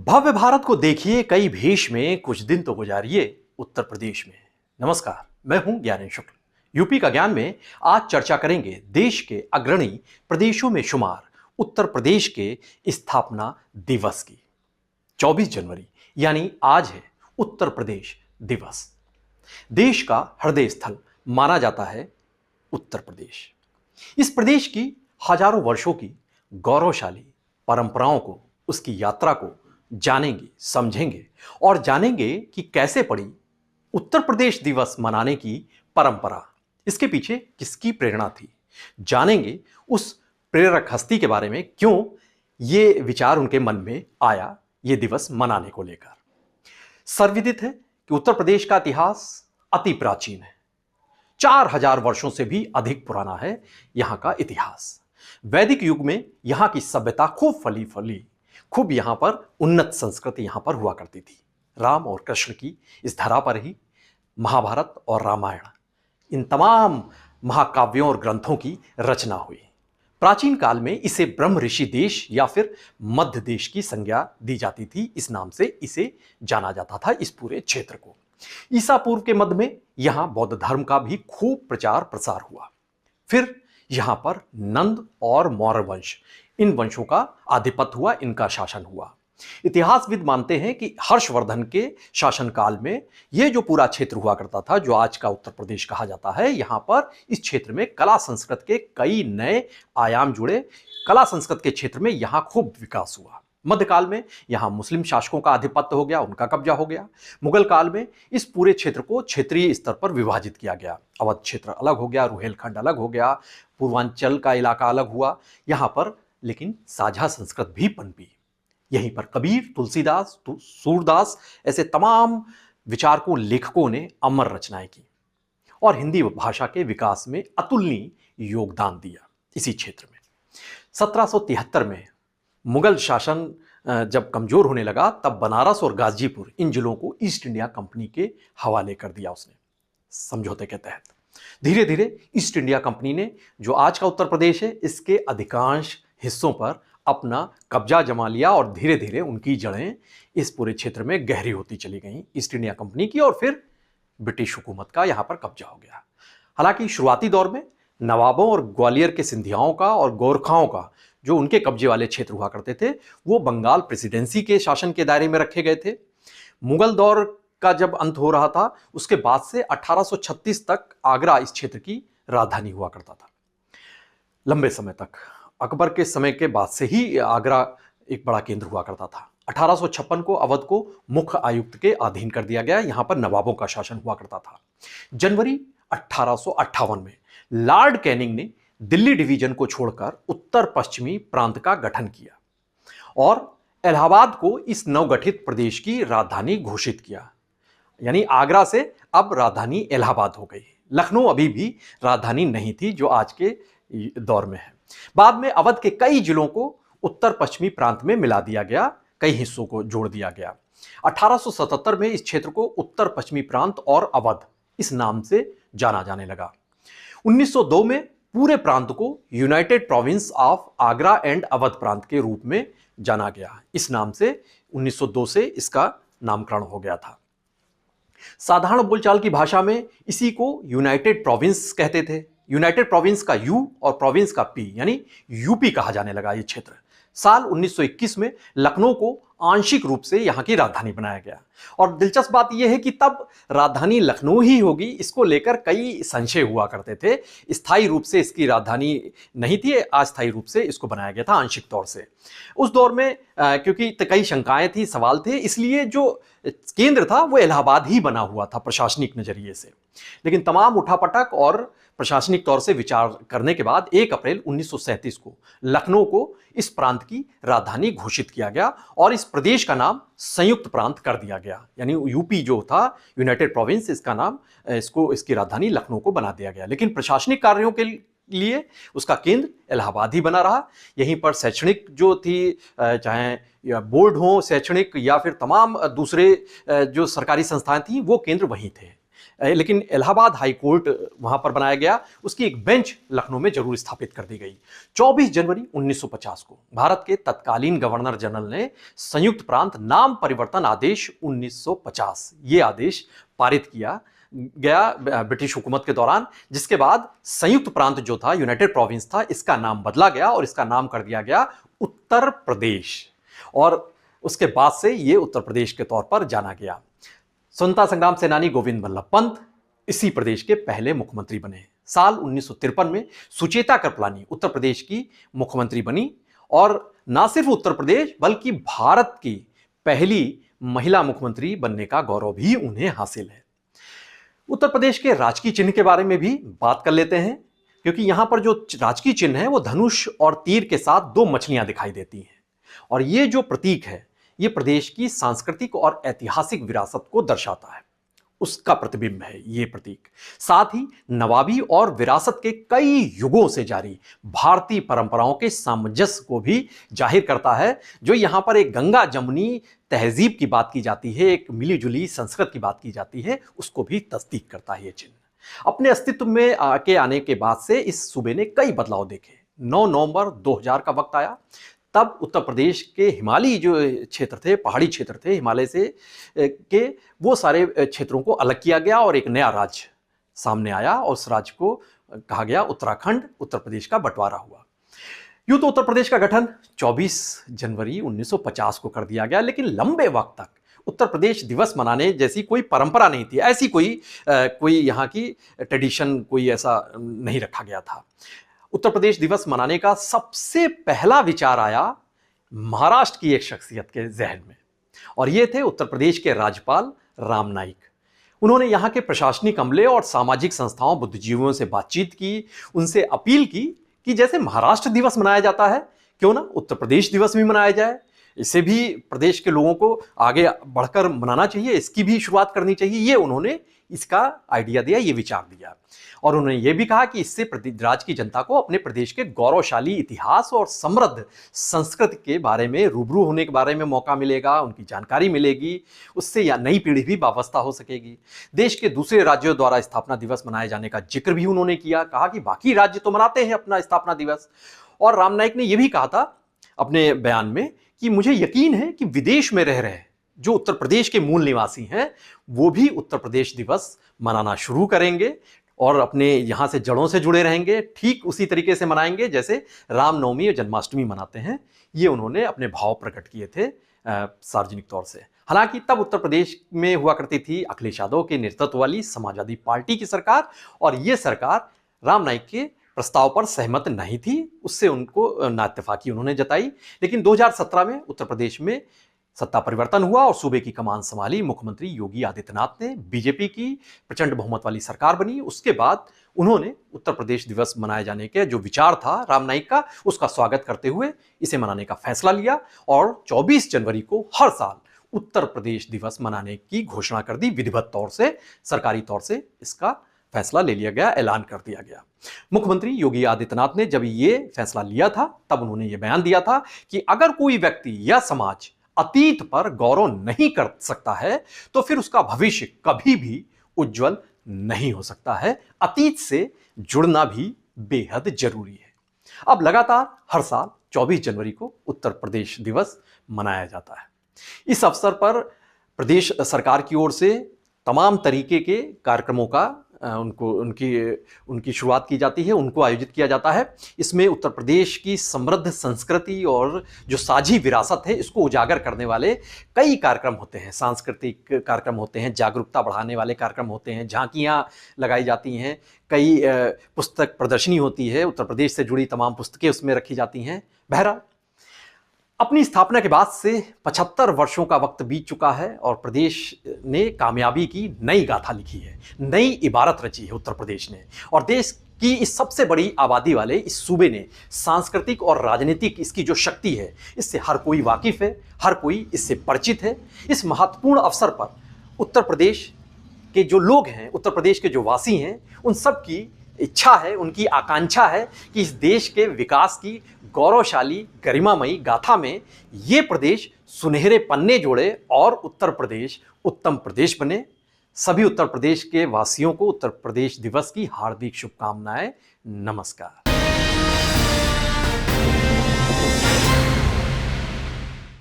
भव्य भारत को देखिए कई भेष में कुछ दिन तो गुजारिए उत्तर प्रदेश में। नमस्कार, मैं हूं ज्ञानेश शुक्ल। यूपी का ज्ञान में आज चर्चा करेंगे देश के अग्रणी प्रदेशों में शुमार उत्तर प्रदेश के स्थापना दिवस की। 24 जनवरी यानी आज है उत्तर प्रदेश दिवस। देश का हृदय स्थल माना जाता है उत्तर प्रदेश। इस प्रदेश की हजारों वर्षों की गौरवशाली परंपराओं को, उसकी यात्रा को जानेंगे, समझेंगे और जानेंगे कि कैसे पड़ी उत्तर प्रदेश दिवस मनाने की परंपरा, इसके पीछे किसकी प्रेरणा थी। जानेंगे उस प्रेरक हस्ती के बारे में, क्यों ये विचार उनके मन में आया ये दिवस मनाने को लेकर। सर्वविदित है कि उत्तर प्रदेश का इतिहास अति प्राचीन है। 4000 वर्षों से भी अधिक पुराना है यहां का इतिहास। वैदिक युग में यहां की सभ्यता खूब फली फली, खूब यहां पर उन्नत संस्कृति यहां पर हुआ करती थी। राम और कृष्ण की इस धरा पर ही महाभारत और रामायण, इन तमाम महाकाव्यों और ग्रंथों की रचना हुई। प्राचीन काल में इसे ब्रह्म ऋषि देश या फिर मध्य देश की संज्ञा दी जाती थी। इस नाम से इसे जाना जाता था, इस पूरे क्षेत्र को। ईसा पूर्व के मध्य में यहां बौद्ध धर्म का भी खूब प्रचार प्रसार हुआ। फिर यहां पर नंद और मौर्य वंश, इन वंशों का आधिपत्य हुआ, इनका शासन हुआ। इतिहासविद मानते हैं कि हर्षवर्धन के शासनकाल में यह जो पूरा क्षेत्र हुआ करता था, जो आज का उत्तर प्रदेश कहा जाता है, यहां पर इस क्षेत्र में कला संस्कृत के कई नए आयाम जुड़े। कला संस्कृत के क्षेत्र में यहां खूब विकास हुआ। मध्यकाल में यहां मुस्लिम शासकों का आधिपत्य हो गया, उनका कब्जा हो गया। मुगल काल में इस पूरे क्षेत्र को क्षेत्रीय स्तर पर विभाजित किया गया। अवध क्षेत्र अलग हो गया, रुहेलखंड अलग हो गया, पूर्वांचल का इलाका अलग हुआ। यहां पर लेकिन साझा संस्कृत भी पनपी। यहीं पर कबीर, तुलसीदास, सूरदास, ऐसे तमाम विचारकों, लेखकों ने अमर रचनाएं की और हिंदी भाषा के विकास में अतुलनीय योगदान दिया। इसी क्षेत्र में 1773 में मुगल शासन जब कमजोर होने लगा, तब बनारस और गाजीपुर, इन जिलों को ईस्ट इंडिया कंपनी के हवाले कर दिया उसने, समझौते के तहत। धीरे धीरे ईस्ट इंडिया कंपनी ने जो आज का उत्तर प्रदेश है, इसके अधिकांश हिस्सों पर अपना कब्जा जमा लिया और धीरे धीरे उनकी जड़ें इस पूरे क्षेत्र में गहरी होती चली गईं ईस्ट इंडिया कंपनी की, और फिर ब्रिटिश हुकूमत का यहां पर कब्जा हो गया। हालांकि शुरुआती दौर में नवाबों और ग्वालियर के सिंधियाओं का और गोरखाओं का जो उनके कब्जे वाले क्षेत्र हुआ करते थे, वो बंगाल प्रेसिडेंसी के शासन के दायरे में रखे गए थे। मुगल दौर का जब अंत हो रहा था, उसके बाद से 1836 तक आगरा इस क्षेत्र की राजधानी हुआ करता था। लंबे समय तक, अकबर के समय के बाद से ही आगरा एक बड़ा केंद्र हुआ करता था। 1856 को अवध को मुख्य आयुक्त के अधीन कर दिया गया। यहां पर नवाबों का शासन हुआ करता था। जनवरी 1858 में लॉर्ड कैनिंग ने दिल्ली डिवीजन को छोड़कर उत्तर पश्चिमी प्रांत का गठन किया और इलाहाबाद को इस नवगठित प्रदेश की राजधानी घोषित किया। यानी आगरा से अब राजधानी इलाहाबाद हो गई। लखनऊ अभी भी राजधानी नहीं थी, जो आज के दौर में है। बाद में अवध के कई जिलों को उत्तर पश्चिमी प्रांत में मिला दिया गया, कई हिस्सों को जोड़ दिया गया। 1877 में इस क्षेत्र को उत्तर पश्चिमी प्रांत और अवध इस नाम से जाना जाने लगा। 1902 में पूरे प्रांत को United province of Agra and Awadh प्रांत के रूप में जाना गया। इस नाम से 1902 से इसका नामकरण हो गया था। साधारण बोलचाल की भाषा में इसी को यूनाइटेड प्रोविंस कहते थे। यूनाइटेड प्रोविंस का यू और प्रोविंस का पी, यानी यूपी कहा जाने लगा ये क्षेत्र। साल 1921 में लखनऊ को आंशिक रूप से यहां की राजधानी बनाया गया। और दिलचस्प बात यह है कि तब राजधानी लखनऊ ही होगी, इसको लेकर कई संशय हुआ करते थे। स्थायी रूप से इसकी राजधानी नहीं थी, अस्थायी रूप से इसको बनाया गया था आंशिक तौर से। उस दौर में क्योंकि कई शंकाएं थी, सवाल थे, इसलिए जो केंद्र था वो इलाहाबाद ही बना हुआ था प्रशासनिक नजरिए से। लेकिन तमाम उठापटक और प्रशासनिक तौर से विचार करने के बाद 1 अप्रैल 1937 को लखनऊ को इस प्रांत की राजधानी घोषित किया गया और इस प्रदेश का नाम संयुक्त प्रांत कर दिया गया। यानी यूपी जो था, यूनाइटेड प्रोविंस, इसका नाम, इसकी राजधानी लखनऊ को बना दिया गया। लेकिन प्रशासनिक कार्यों के लिए उसका केंद्र इलाहाबाद ही बना रहा। यहीं पर शैक्षणिक जो थी, चाहे या बोर्ड हो शैक्षणिक या फिर तमाम दूसरे जो सरकारी संस्थाएं थी, वो केंद्र वहीं थे। लेकिन इलाहाबाद हाई कोर्ट वहां पर बनाया गया, उसकी एक बेंच लखनऊ में जरूर स्थापित कर दी गई। 24 जनवरी 1950 को भारत के तत्कालीन गवर्नर जनरल ने संयुक्त प्रांत नाम परिवर्तन आदेश 1950 ये आदेश पारित किया गया ब्रिटिश हुकूमत के दौरान, जिसके बाद संयुक्त प्रांत जो था, यूनाइटेड प्रोविंस था, इसका नाम बदला गया और इसका नाम कर दिया गया उत्तर प्रदेश। और उसके बाद से ये उत्तर प्रदेश के तौर पर जाना गया। स्वतंत्रता संग्राम सेनानी गोविंद वल्लभ पंत इसी प्रदेश के पहले मुख्यमंत्री बने। साल 1953 में सुचेता कृपलानी उत्तर प्रदेश की मुख्यमंत्री बनी और ना सिर्फ उत्तर प्रदेश बल्कि भारत की पहली महिला मुख्यमंत्री बनने का गौरव भी उन्हें हासिल है। उत्तर प्रदेश के राजकीय चिन्ह के बारे में भी बात कर लेते हैं, क्योंकि यहां पर जो राजकीय चिन्ह है वो धनुष और तीर के साथ दो मछलियां दिखाई देती हैं, और ये जो प्रतीक है ये प्रदेश की सांस्कृतिक और ऐतिहासिक विरासत को दर्शाता है, उसका प्रतिबिंब है ये प्रतीक। साथ ही नवाबी और विरासत के कई युगों से जारी भारतीय परंपराओं के सामंजस्य को भी जाहिर करता है। जो यहां पर एक गंगा जमुनी तहजीब की बात की जाती है, एक मिली जुली संस्कृत की बात की जाती है, उसको भी तस्दीक करता है ये चिन्ह। अपने अस्तित्व में आने के बाद से इस सूबे ने कई बदलाव देखे। 9 नवंबर 2000 का वक्त आया, तब उत्तर प्रदेश के हिमालयी जो क्षेत्र थे, पहाड़ी क्षेत्र थे, हिमालय से के वो सारे क्षेत्रों को अलग किया गया और एक नया राज्य सामने आया और उस राज्य को कहा गया उत्तराखंड। उत्तर प्रदेश का बंटवारा हुआ। यूं तो उत्तर प्रदेश का गठन 24 जनवरी 1950 को कर दिया गया, लेकिन लंबे वक्त तक उत्तर प्रदेश दिवस मनाने जैसी कोई परंपरा नहीं थी, ऐसी कोई यहाँ की ट्रेडिशन कोई ऐसा नहीं रखा गया था। उत्तर प्रदेश दिवस मनाने का सबसे पहला विचार आया महाराष्ट्र की एक शख्सियत के जहन में, और ये थे उत्तर प्रदेश के राज्यपाल राम नाईक। उन्होंने यहाँ के प्रशासनिक अमले और सामाजिक संस्थाओं, बुद्धिजीवियों से बातचीत की, उनसे अपील की कि जैसे महाराष्ट्र दिवस मनाया जाता है, क्यों ना उत्तर प्रदेश दिवस भी मनाया जाए। इसे भी प्रदेश के लोगों को आगे बढ़कर मनाना चाहिए, इसकी भी शुरुआत करनी चाहिए। ये उन्होंने इसका आइडिया दिया, ये विचार दिया, और उन्होंने ये भी कहा कि इससे राज्य की जनता को अपने प्रदेश के गौरवशाली इतिहास और समृद्ध संस्कृति के बारे में रूबरू होने के बारे में मौका मिलेगा, उनकी जानकारी मिलेगी, उससे या नई पीढ़ी भी वाबस्ता हो सकेगी। देश के दूसरे राज्यों द्वारा स्थापना दिवस मनाए जाने का जिक्र भी उन्होंने किया, कहा कि बाकी राज्य तो मनाते हैं अपना स्थापना दिवस। और राम नाईक ने यह भी कहा था अपने बयान में कि मुझे यकीन है कि विदेश में रह रहे जो उत्तर प्रदेश के मूल निवासी हैं वो भी उत्तर प्रदेश दिवस मनाना शुरू करेंगे और अपने यहाँ से जड़ों से जुड़े रहेंगे, ठीक उसी तरीके से मनाएंगे जैसे रामनवमी और जन्माष्टमी मनाते हैं। ये उन्होंने अपने भाव प्रकट किए थे सार्वजनिक तौर से। हालांकि तब उत्तर प्रदेश में हुआ करती थी अखिलेश यादव के नेतृत्व वाली समाजवादी पार्टी की सरकार, और ये सरकार राम नाईक के प्रस्ताव पर सहमत नहीं थी, उससे उनको नाइत्तेफाकी उन्होंने जताई। लेकिन 2017 में उत्तर प्रदेश में सत्ता परिवर्तन हुआ और सूबे की कमान संभाली मुख्यमंत्री योगी आदित्यनाथ ने। बीजेपी की प्रचंड बहुमत वाली सरकार बनी। उसके बाद उन्होंने उत्तर प्रदेश दिवस मनाए जाने के जो विचार था राम नाईक का, उसका स्वागत करते हुए इसे मनाने का फैसला लिया और 24 जनवरी को हर साल उत्तर प्रदेश दिवस मनाने की घोषणा कर दी। विधिवत तौर से, सरकारी तौर से इसका फैसला ले लिया गया, ऐलान कर दिया गया। मुख्यमंत्री योगी आदित्यनाथ ने जब ये फैसला लिया था तब उन्होंने ये बयान दिया था कि अगर कोई व्यक्ति या समाज अतीत पर गौरव नहीं कर सकता है तो फिर उसका भविष्य कभी भी उज्जवल नहीं हो सकता है। अतीत से जुड़ना भी बेहद जरूरी है। अब लगातार हर साल 24 जनवरी को उत्तर प्रदेश दिवस मनाया जाता है। इस अवसर पर प्रदेश सरकार की ओर से तमाम तरीके के कार्यक्रमों का उनकी शुरुआत की जाती है, उनको आयोजित किया जाता है। इसमें उत्तर प्रदेश की समृद्ध संस्कृति और जो साझी विरासत है इसको उजागर करने वाले कई कार्यक्रम होते हैं। सांस्कृतिक कार्यक्रम होते हैं, जागरूकता बढ़ाने वाले कार्यक्रम होते हैं, झांकियाँ लगाई जाती हैं, कई पुस्तक प्रदर्शनी होती है, उत्तर प्रदेश से जुड़ी तमाम पुस्तकें उसमें रखी जाती हैं। बहरहाल अपनी स्थापना के बाद से 75 वर्षों का वक्त बीत चुका है और प्रदेश ने कामयाबी की नई गाथा लिखी है, नई इबारत रची है उत्तर प्रदेश ने। और देश की इस सबसे बड़ी आबादी वाले इस सूबे ने सांस्कृतिक और राजनीतिक इसकी जो शक्ति है इससे हर कोई वाकिफ है, हर कोई इससे परिचित है। इस महत्वपूर्ण अवसर पर उत्तर प्रदेश के जो लोग हैं, उत्तर प्रदेश के जो वासी हैं, उन सब की इच्छा है, उनकी आकांक्षा है कि इस देश के विकास की गौरवशाली गरिमामयी गाथा में ये प्रदेश सुनहरे पन्ने जोड़े और उत्तर प्रदेश उत्तम प्रदेश बने। सभी उत्तर प्रदेश के वासियों को उत्तर प्रदेश दिवस की हार्दिक शुभकामनाएं। नमस्कार।